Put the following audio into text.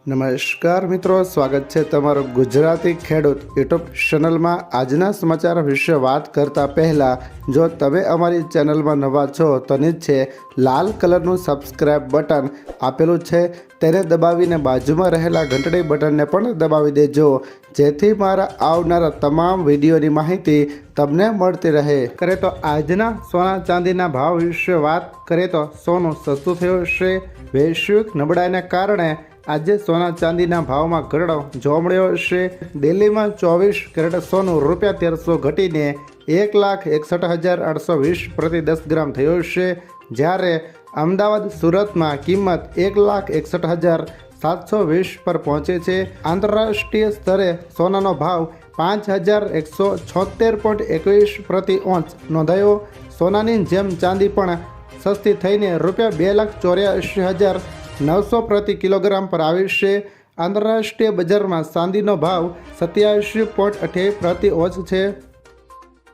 નમસ્કાર મિત્રો, સ્વાગત છે તમારું ગુજરાતી ખેડૂત યુટ્યુબ ચેનલમાં। આજના સમાચાર વિશે વાત કરતા પહેલાં જો તમે અમારી ચેનલમાં નવા છો તો નીચે લાલ કલરનું સબસ્ક્રાઇબ બટન આપેલું છે તેને દબાવીને બાજુમાં રહેલા ઘંટડી બટનને પણ દબાવી દેજો, જેથી મારા આવનારા તમામ વિડીયોની માહિતી તમને મળતી રહે। કરે તો આજના સોના ચાંદીના ભાવ વિશે વાત કરીએ તો સોનું સસ્તું થયું છે। વૈશ્વિક નબળાઈને કારણે આજે સોના ચાંદીના ભાવમાં ઘટાડો જોવા મળ્યો છે। દિલ્હીમાં 24 કેરેટ સોનું ₹1300 ઘટીને 1,61,820 પ્રતિ 10 ગ્રામ થયો છે, જ્યારે અમદાવાદ સુરતમાં કિંમત 1,61,720 પર પહોંચે છે। આંતરરાષ્ટ્રીય સ્તરે સોનાનો ભાવ 5,176.21 પ્રતિ ઓંચ નોંધાયો। સોનાની જેમ ચાંદી પણ સસ્તી થઈને ₹2,84,900 પ્રતિ કિલોગ્રામ પર આવી છે। આંતરરાષ્ટ્રીય બજારમાં ચાંદીનો ભાવ 87.28 પ્રતિ ઓંચ છે।